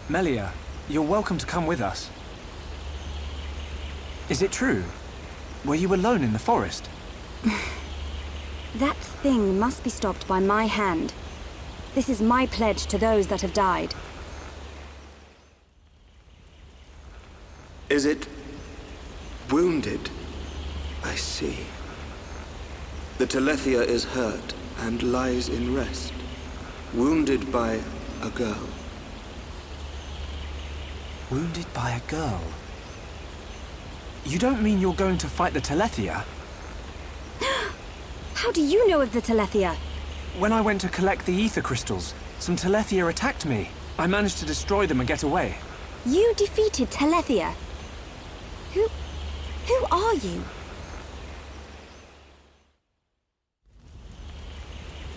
Melia, you're welcome to come with us. Is it true? Were you alone in the forest? That thing must be stopped by my hand. This is my pledge to those that have died. Is it wounded? I see. The Telethia is hurt and lies in rest, wounded by a girl. Wounded by a girl? You don't mean you're going to fight the Telethia? How do you know of the Telethia? When I went to collect the ether crystals, some Telethia attacked me. I managed to destroy them and get away. You defeated Telethia? Who are you?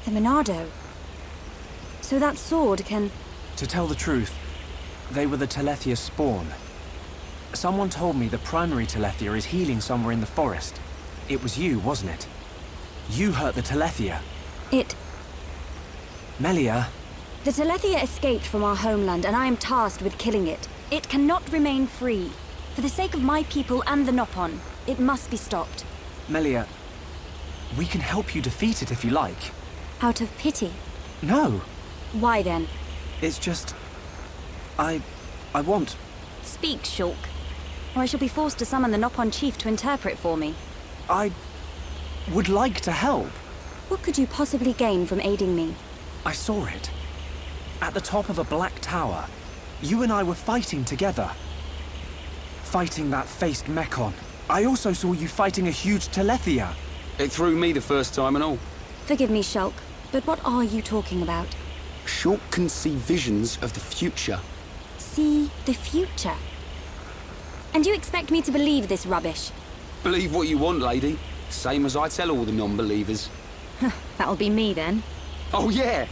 The Monado. So that sword can... To tell the truth, they were the Telethia's spawn. Someone told me the primary Telethia is healing somewhere in the forest. It was you, wasn't it? You hurt the Telethia. Melia. The Telethia escaped from our homeland, and I am tasked with killing it. It cannot remain free. For the sake of my people and the Nopon, it must be stopped. Melia, we can help you defeat it if you like. Out of pity? No. Why then? It's just... I want... Speak, Shulk, or I shall be forced to summon the Nopon chief to interpret for me. I would like to help. What could you possibly gain from aiding me? I saw it. At the top of a black tower. You and I were fighting together. Fighting that faced Mekon. I also saw you fighting a huge Telethia. It threw me the first time and all. Forgive me, Shulk, but what are you talking about? Shulk can see visions of the future. See the future? And you expect me to believe this rubbish? Believe what you want, lady. Same as I tell all the non-believers. That'll be me then. Oh, yeah.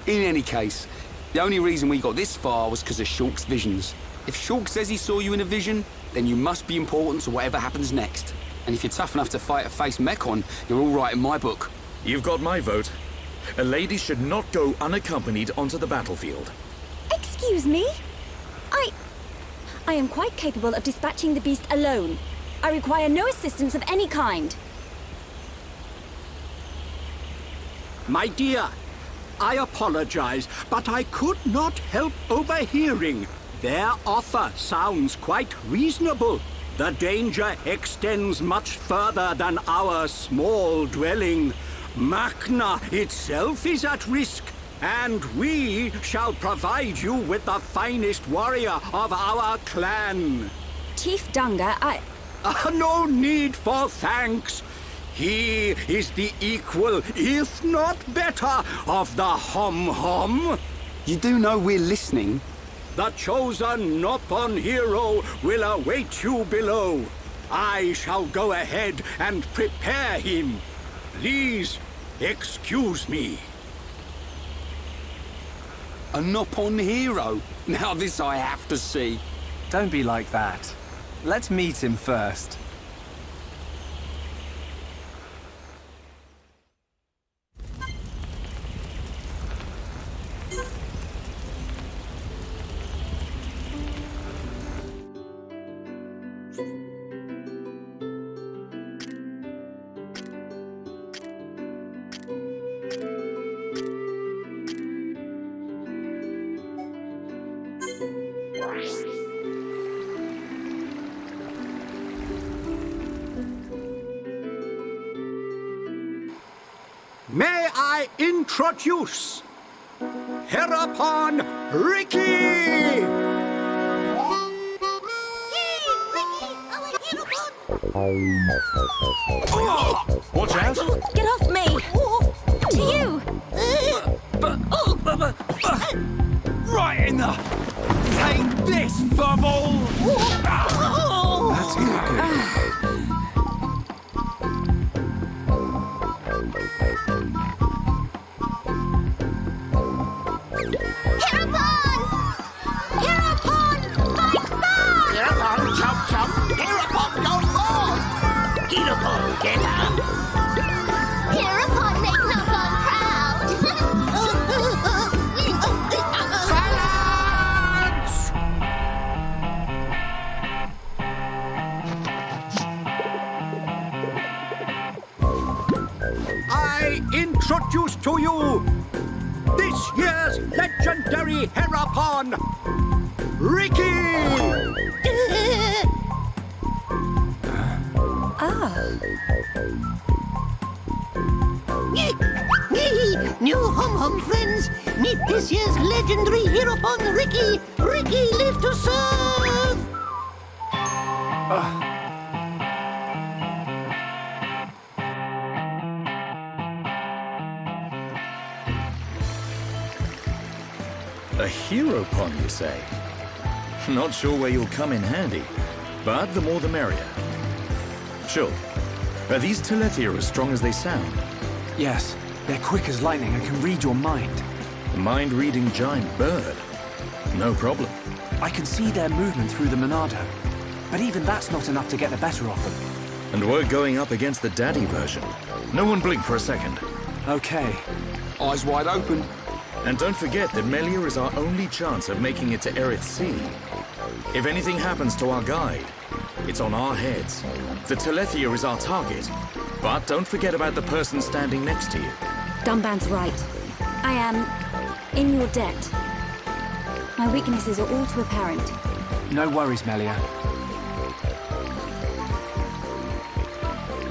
In any case, the only reason we got this far was because of Shulk's visions. If Shulk says he saw you in a vision, then you must be important to whatever happens next. And if you're tough enough to fight a face Mekon, you're all right in my book. You've got my vote. A lady should not go unaccompanied onto the battlefield. Excuse me? I am quite capable of dispatching the beast alone. I require no assistance of any kind. My dear, I apologize, but I could not help overhearing. Their offer sounds quite reasonable. The danger extends much further than our small dwelling. Makna itself is at risk, and we shall provide you with the finest warrior of our clan. Chief Dunga, No need for thanks. He is the equal, if not better, of the Hom-Hom. You do know we're listening? The chosen Nopon hero will await you below. I shall go ahead and prepare him. Please, excuse me. A Nopon hero? Now this I have to see. Don't be like that. Let's meet him first. May I introduce Hereupon Riki! Watch out! get off me! To you! Right in the... Take this, bubble! That's not good. Hereupon! introduce to you this year's legendary Herapon, Riki! New hum friends, meet this year's legendary Herapon, Riki! Riki, live to serve! A hero pond, you say? Not sure where you'll come in handy, but the more the merrier. Sure. Are these Telethia as strong as they sound? Yes, they're quick as lightning and can read your mind. A mind-reading giant bird? No problem. I can see their movement through the Monado, but even that's not enough to get the better of them. And we're going up against the daddy version. No one blink for a second. Okay. Eyes wide open. And don't forget that Melia is our only chance of making it to Erith Sea. If anything happens to our guide, it's on our heads. The Telethia is our target, but don't forget about the person standing next to you. Dunban's right. I am in your debt. My weaknesses are all too apparent. No worries, Melia.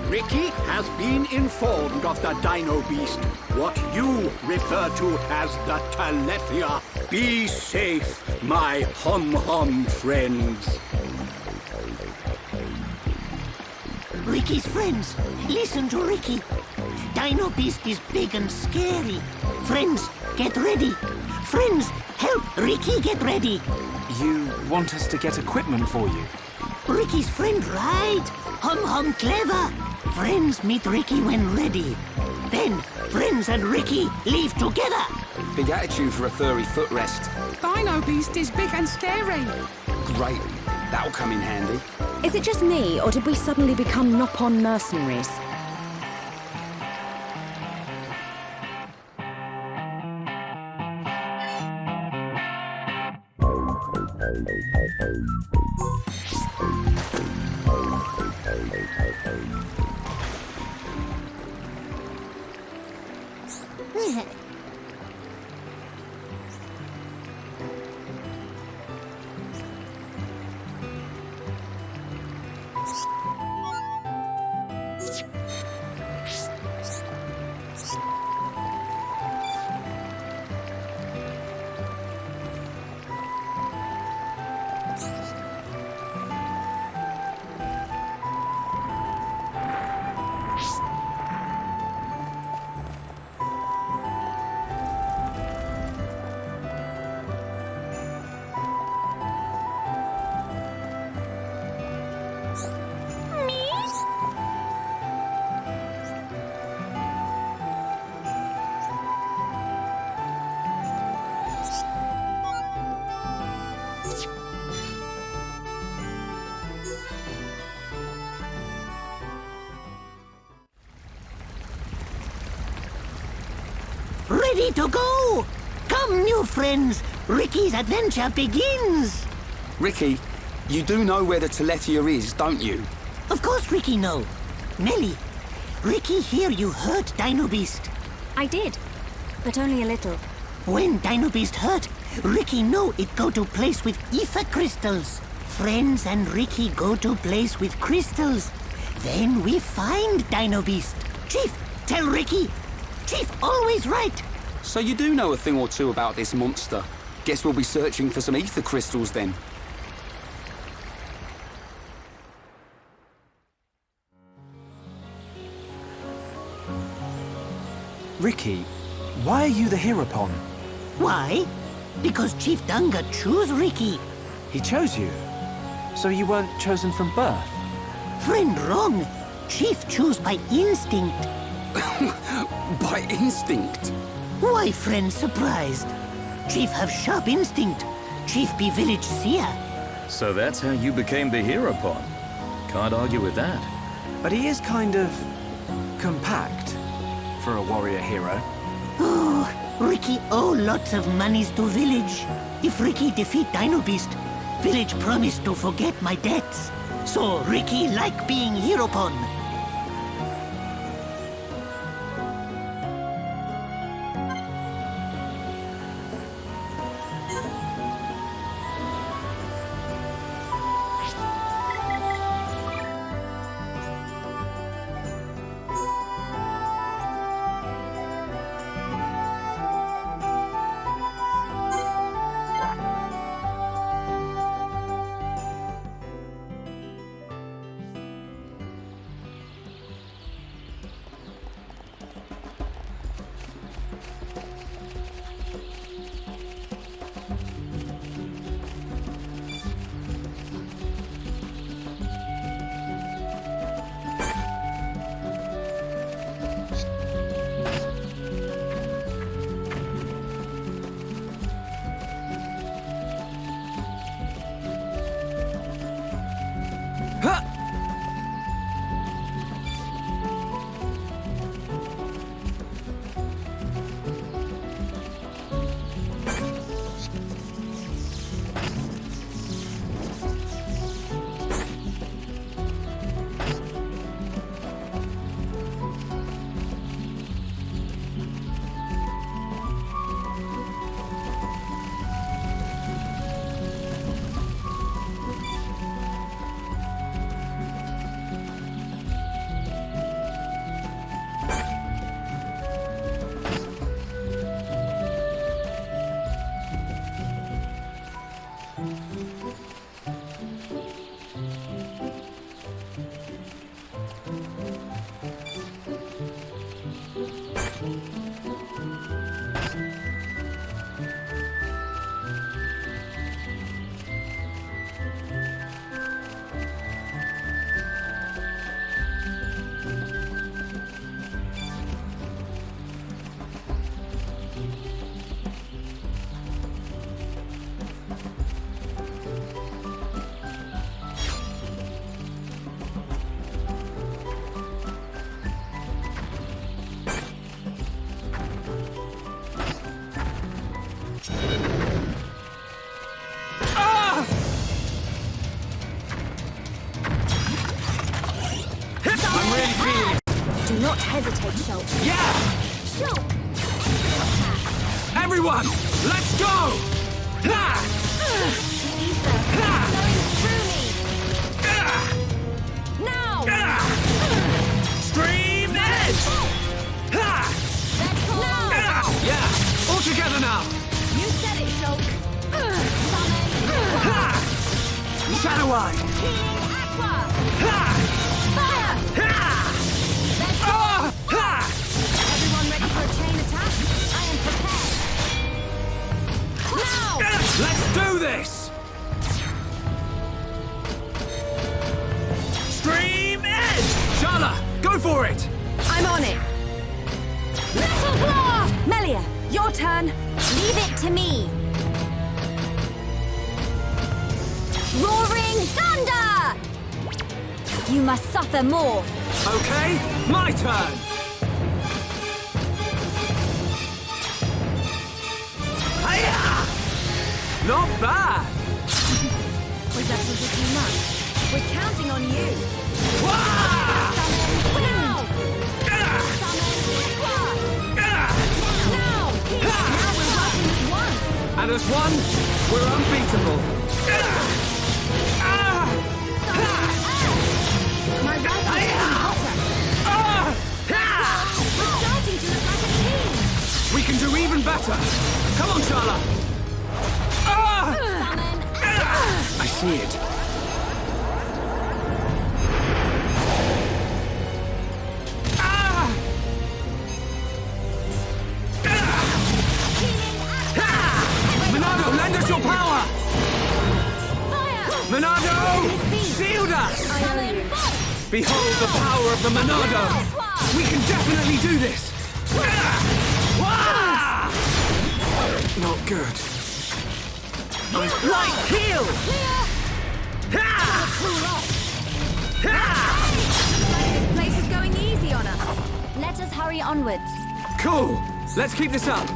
Riki has been informed of the Dino Beast, what you refer to as the Telethia. Be safe, my hum friends. Riki's friends, listen to Riki. Dino Beast is big and scary. Friends, get ready. Friends, help Riki get ready. You want us to get equipment for you? Riki's friend, right? Hum clever. Friends meet Riki when ready. Then, friends and Riki leave together. Big attitude for a furry footrest. Dino Beast is big and scary. Great. That'll come in handy. Is it just me, or did we suddenly become Nopon mercenaries? Ready to go! Come, new friends. Riki's adventure begins. Riki, you do know where the Telethia is, don't you? Of course Riki know. Melia, Riki hear you hurt Dino Beast. I did, but only a little. When Dino Beast hurt, Riki know it go to place with ether crystals. Friends and Riki go to place with crystals. Then we find Dino Beast. Chief, tell Riki. Chief always right. So you do know a thing or two about this monster. Guess we'll be searching for some ether crystals then. Riki, why are you the Herapon? Why? Because Chief Dunga choose Riki. He chose you. So you weren't chosen from birth? Friend wrong. Chief choose by instinct. By instinct? Why friend surprised? Chief have sharp instinct. Chief be village seer. So that's how you became the Herapon. Can't argue with that. But he is kind of compact for a warrior hero. Oh, Riki owe lots of monies to village. If Riki defeat Dino Beast, village promise to forget my debts. So Riki like being Herapon. Do not hesitate, Shulk. Yeah! Shulk! Everyone, let's go! Ha! Ether flowing through me. Now! Stream edge! Ha! Now! Yeah, all together now! You said it, Shulk. Summon. Ha! Shadow Eye! Healing Aqua. Ha! Fire! Ha! Ah! Ha! Everyone ready for a chain attack? I am prepared. Now! Let's do this! Stream edge! Shala, go for it! I'm on it. Metal Blast! Melia, your turn. Leave it to me. Roaring Thunder! You must suffer more. Okay, my turn! Hiya! Not bad! Was that a little too much? We're counting on you. Wah! Summon now! Ah! Summon Aqua! Ah! Now! Now we're working as one. And as one, we're unbeatable. Ah! My rifle is getting hotter. Ah! We're starting to look like a team. We can do even better. Come on, Shala. Ah! Summon I see it. Ah! Healing Aqua. Monado, lend us your power! Fire! Monado! Shield us! Summon Bolt. Behold the power of the Monado! We can definitely do this! Wah! Not good. Light heal! Clear! Ha! Cool off. Ha! This place is going easy on us. Let us hurry onwards. Cool! Let's keep this up!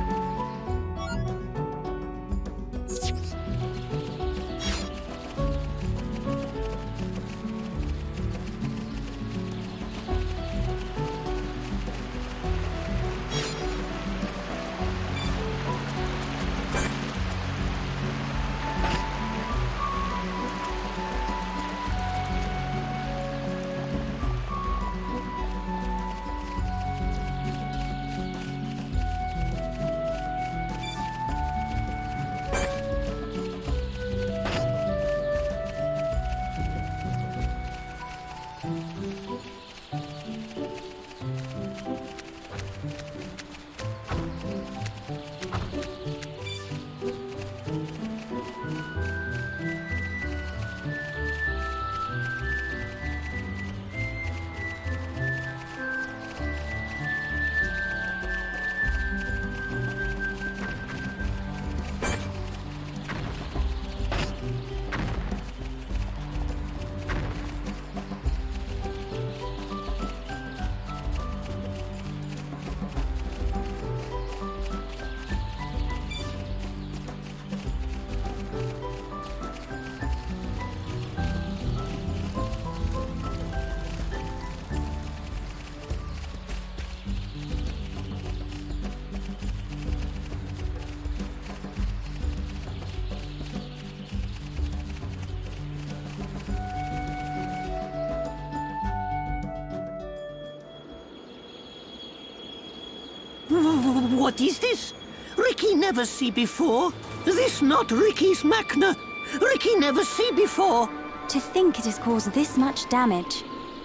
What is this? Riki never see before. This not Riki's Machna. Riki never see before. To think it has caused this much damage.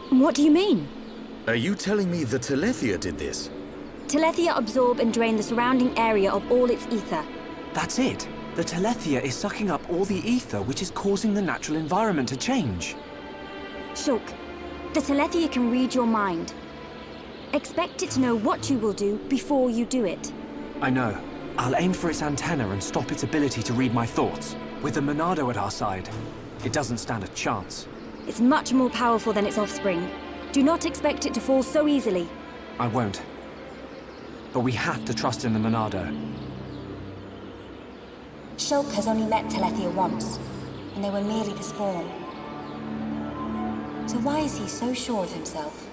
What do you mean? Are you telling me the Telethia did this? Telethia absorb and drain the surrounding area of all its ether. That's it. The Telethia is sucking up all the ether, which is causing the natural environment to change. Shulk, the Telethia can read your mind. Expect it to know what you will do before you do it. I know. I'll aim for its antenna and stop its ability to read my thoughts. With the Monado at our side, it doesn't stand a chance. It's much more powerful than its offspring. Do not expect it to fall so easily. I won't. But we have to trust in the Monado. Shulk has only met Telethia once, and they were merely the spawn. So why is he so sure of himself?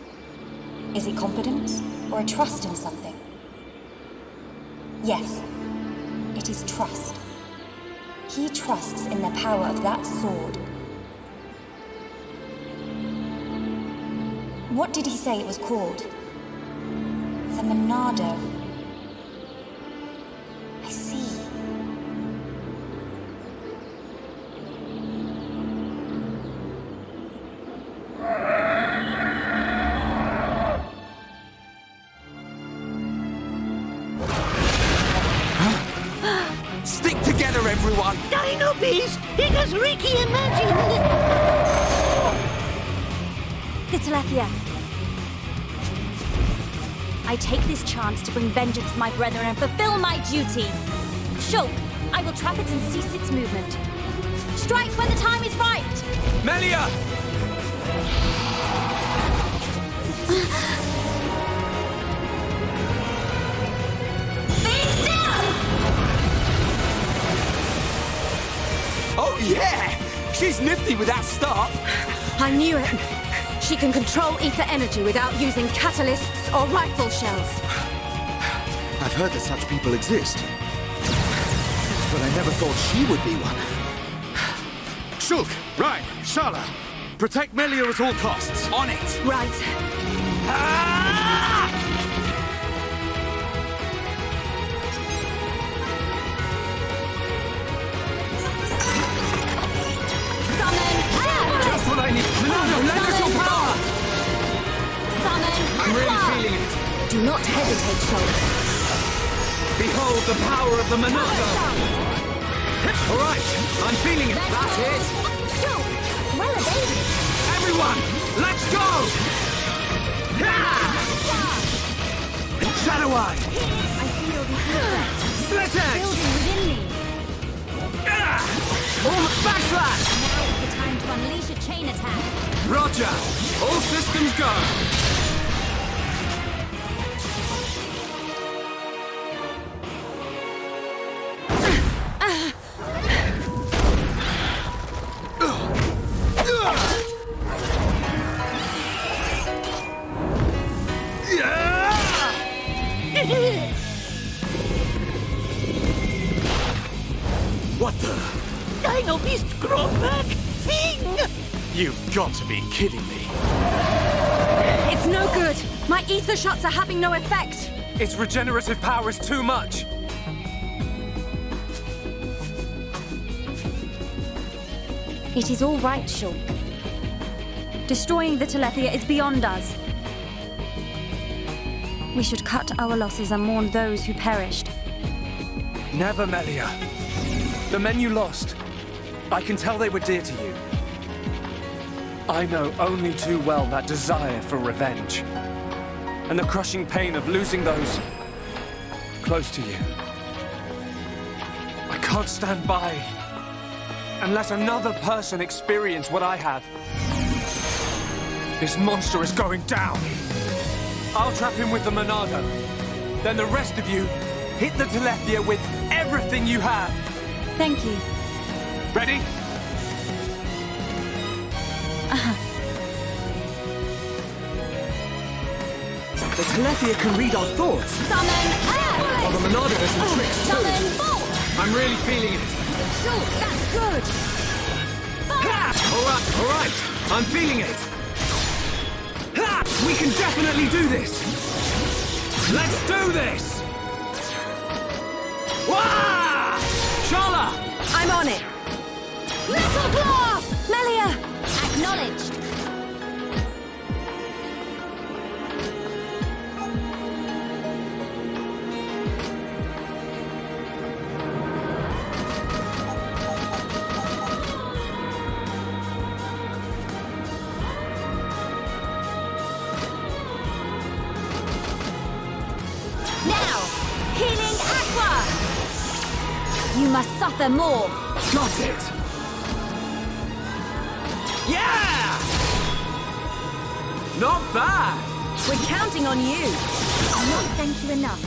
Is it confidence, or a trust in something? Yes, it is trust. He trusts in the power of that sword. What did he say it was called? The Monado. I see. Stick together, everyone! Dino Beast! It as Riki imagined! The Telethia. I take this chance to bring vengeance to my brethren and fulfill my duty. Shulk, I will trap it and cease its movement. Strike when the time is right! Melia! Be still! Oh, yeah! She's nifty with that start. I knew it. She can control ether energy without using catalysts or rifle shells. I've heard that such people exist. But I never thought she would be one. Shulk, Ryan, Shala, protect Melia at all costs. On it! Right. Just what I need! Monado, lend us your power! Summon! I'm really feeling it. Do not hesitate, Shulk. Behold the power of the Monado! All right, I'm feeling it. That's it. Shulk, well evaded. Everyone, let's go! Shadow Eye! I feel the ether Split Edge! building within me. Backslash! Now is the time to unleash a chain attack. Roger! All systems go! What the? Dino Beast grown back thing! You've got to be kidding me. It's no good. My ether shots are having no effect. Its regenerative power is too much. It is all right, Shulk. Destroying the Telethia is beyond us. We should cut our losses and mourn those who perished. Never, Melia. The men you lost, I can tell they were dear to you. I know only too well that desire for revenge. And the crushing pain of losing those close to you. I can't stand by and let another person experience what I have. This monster is going down. I'll trap him with the Monado. Then the rest of you, hit the Telethia with everything you have. Thank you. Ready? The Telethia can read our thoughts. Summon! While the Monado has some tricks too. Summon! Bolt! I'm really feeling it. Shulk, that's good! All right, I'm feeling it. Ha! We can definitely do this. Let's do this. Wah! Shala! I'm on it. Metal Blast! Melia! Acknowledged. Now, healing aqua! You must suffer more. Got it! Yeah! Not bad! We're counting on you. I'll not thank you enough.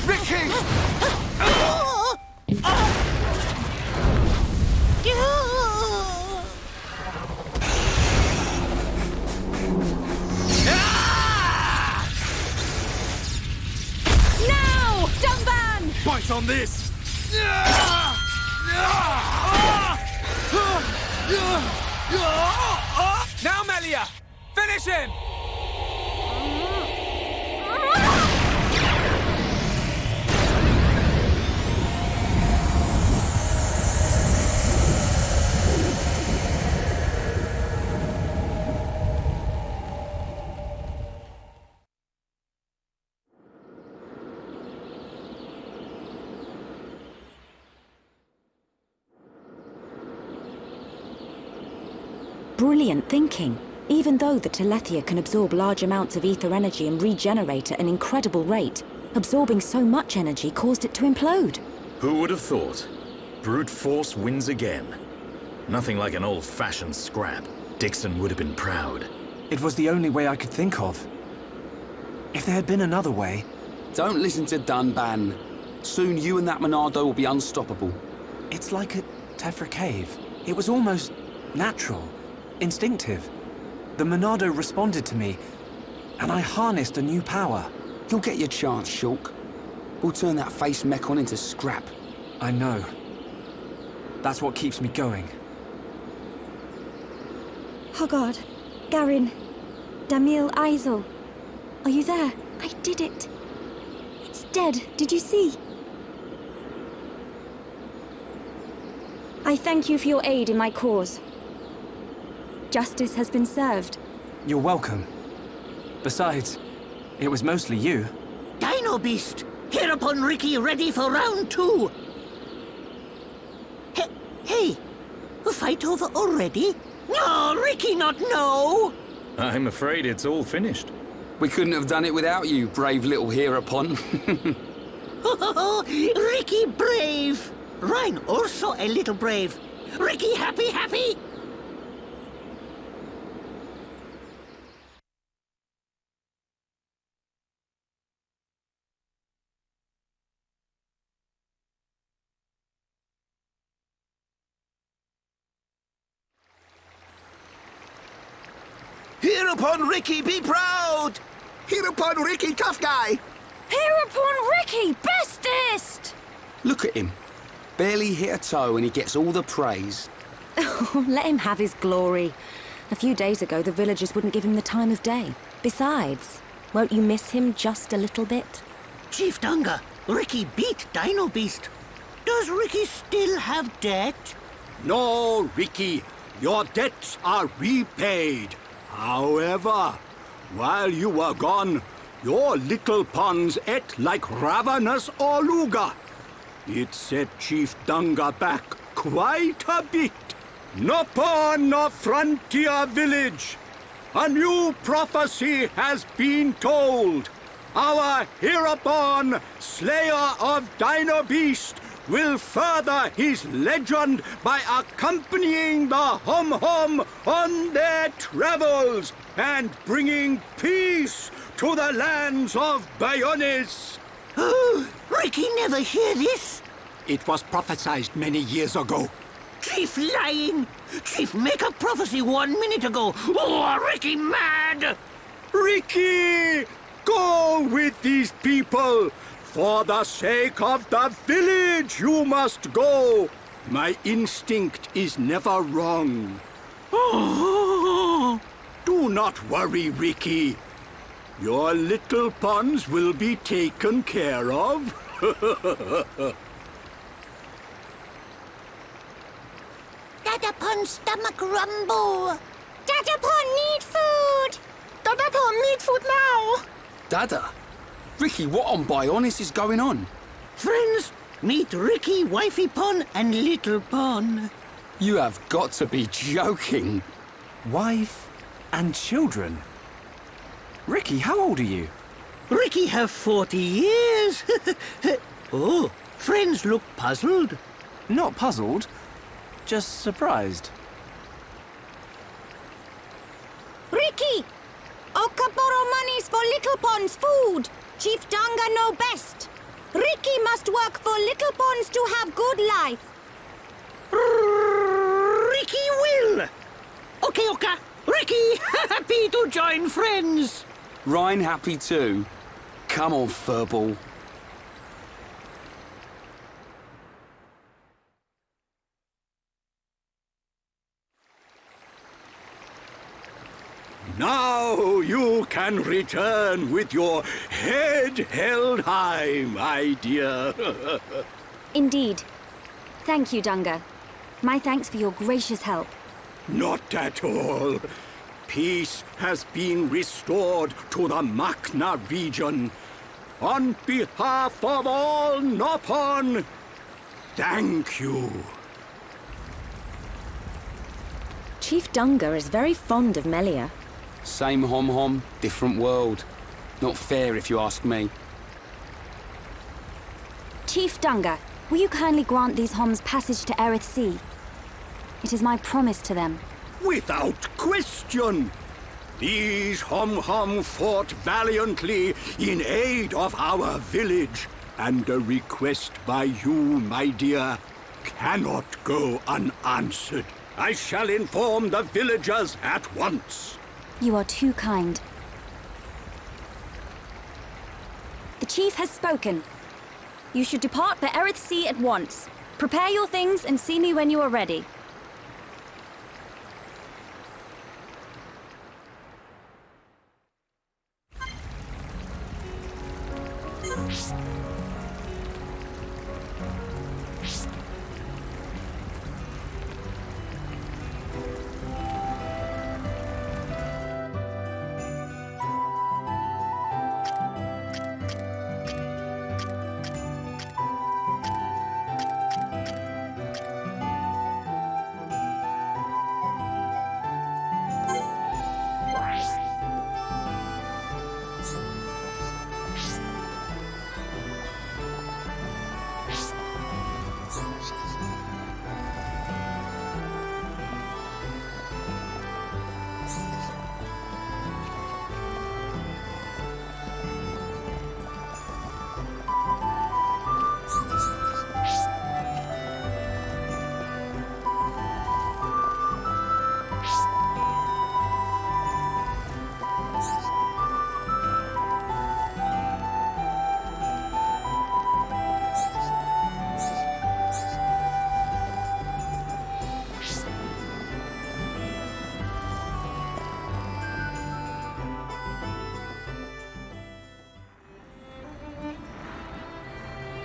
Riki! Now! Dumban! Bite on this! Now, Melia! Finish him! Brilliant thinking. Even though the Telethia can absorb large amounts of ether energy and regenerate at an incredible rate, absorbing so much energy caused it to implode. Who would have thought? Brute force wins again. Nothing like an old-fashioned scrap. Dixon would have been proud. It was the only way I could think of. If there had been another way... Don't listen to Dunban. Soon you and that Monado will be unstoppable. It's like at Tefra Cave. It was almost natural, instinctive. The Monado responded to me, and I harnessed a new power. You'll get your chance, Shulk. We'll turn that face mechon into scrap. I know. That's what keeps me going. Hogard, Garin, Damil Aizel. Are you there? I did it. It's dead. Did you see? I thank you for your aid in my cause. Justice has been served. You're welcome. Besides, it was mostly you. Dino Beast! Hereupon Riki ready for round 2! Hey! A fight over already? No, Riki not no! I'm afraid it's all finished. We couldn't have done it without you, brave little hereupon. Riki brave! Rhine also a little brave. Riki happy? Hereupon Riki, be proud! Hereupon Riki, tough guy! Hereupon Riki, bestest! Look at him. Barely hit a toe and he gets all the praise. Let him have his glory. A few days ago, the villagers wouldn't give him the time of day. Besides, won't you miss him just a little bit? Chief Dunga, Riki beat Dino Beast. Does Riki still have debt? No, Riki. Your debts are repaid. However, while you were gone, your little pons ate like ravenous Oluga. It set Chief Dunga back quite a bit. Nopon of Frontier Village, a new prophecy has been told. Our hereupon Slayer of Dino Beast will further his legend by accompanying the Hum-Hum on their travels and bringing peace to the lands of Bayonis. Riki never hear this? It was prophesied many years ago. Chief lying! Chief make a prophecy 1 minute ago! Oh, Riki mad! Riki, go with these people. For the sake of the village, you must go. My instinct is never wrong. Do not worry, Riki. Your little ponds will be taken care of. Dadapon stomach rumble. Dadapon need food! Dadapon need food now! Dada? Riki, what on Bionis is going on? Friends, meet Riki, Wifey Pon, and Little Pon. You have got to be joking. Wife and children? Riki, how old are you? Riki have 40 years. Oh, friends look puzzled. Not puzzled, just surprised. Riki! Oka borrow monies for Little Pon's food. Chief Danga know best. Riki must work for Little Pon's to have good life. Riki will. Okay, Oka. Riki, happy to join friends. Ryan happy too. Come on, furball. Now you can return with your head held high, my dear. Indeed. Thank you, Dunga. My thanks for your gracious help. Not at all. Peace has been restored to the Makna region. On behalf of all Nopon, thank you. Chief Dunga is very fond of Melia. Same hom-hom, different world. Not fair if you ask me. Chief Dunga, will you kindly grant these Homs passage to Erith Sea? It is my promise to them. Without question. These hom-hom fought valiantly in aid of our village, and a request by you, my dear, cannot go unanswered. I shall inform the villagers at once. You are too kind. The chief has spoken. You should depart for Erith Sea at once. Prepare your things and see me when you are ready.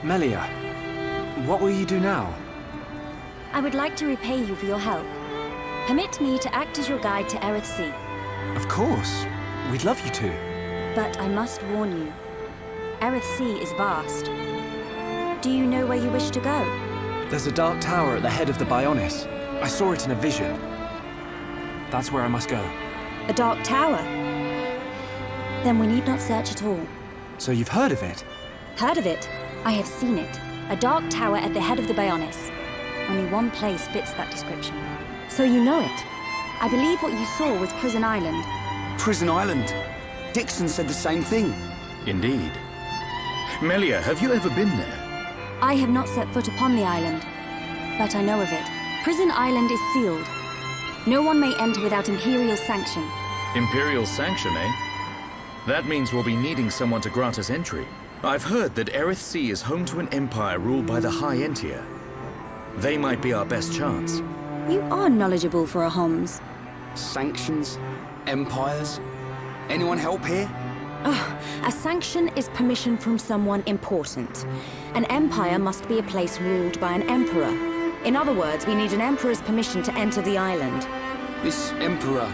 Melia, what will you do now? I would like to repay you for your help. Permit me to act as your guide to Erith Sea. Of course. We'd love you to. But I must warn you. Erith Sea is vast. Do you know where you wish to go? There's a dark tower at the head of the Bionis. I saw it in a vision. That's where I must go. A dark tower? Then we need not search at all. So you've heard of it? Heard of it? I have seen it. A dark tower at the head of the Bionis. Only one place fits that description. So you know it? I believe what you saw was Prison Island. Prison Island. Dixon said the same thing. Indeed. Melia, have you ever been there? I have not set foot upon the island, but I know of it. Prison Island is sealed. No one may enter without Imperial sanction. Imperial sanction, eh? That means we'll be needing someone to grant us entry. I've heard that Erith Sea is home to an empire ruled by the High Entia. They might be our best chance. You are knowledgeable for a Homs. Sanctions? Empires? Anyone help here? A sanction is permission from someone important. An empire must be a place ruled by an emperor. In other words, we need an emperor's permission to enter the island. This emperor,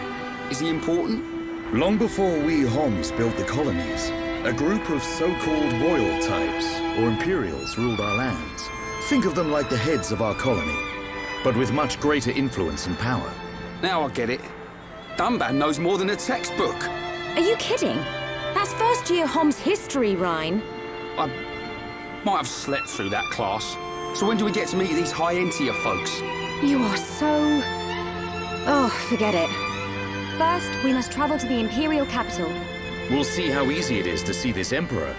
is he important? Long before we Homs built the colonies, a group of so-called royal types, or imperials, ruled our lands. Think of them like the heads of our colony, but with much greater influence and power. Now I get it. Dunban knows more than a textbook. Are you kidding? That's first year Hom's history, Rhine. I might have slept through that class. So when do we get to meet these high Entia folks? You are so... Oh, forget it. First, we must travel to the Imperial capital. We'll see how easy it is to see this emperor.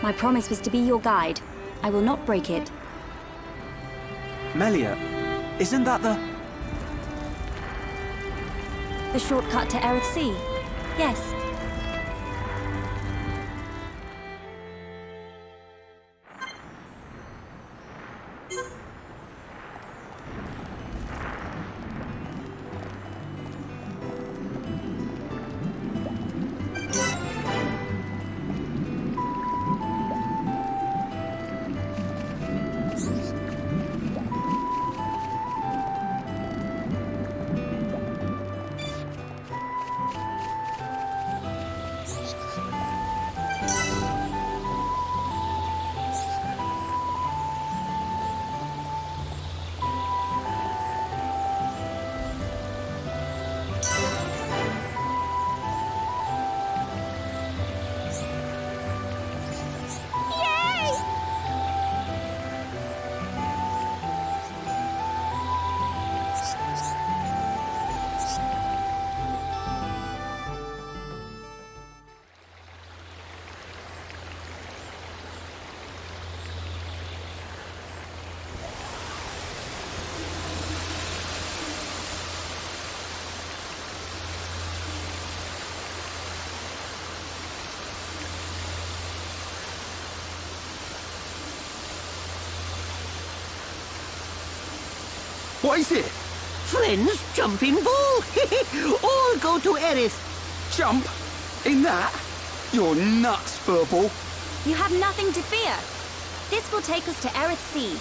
My promise was to be your guide. I will not break it. Melia, isn't that the... The shortcut to Erith Sea? Yes. What is it? Friends, jumping ball. All go to Erith. Jump? In that? You're nuts, Furball. You have nothing to fear. This will take us to Erith Sea,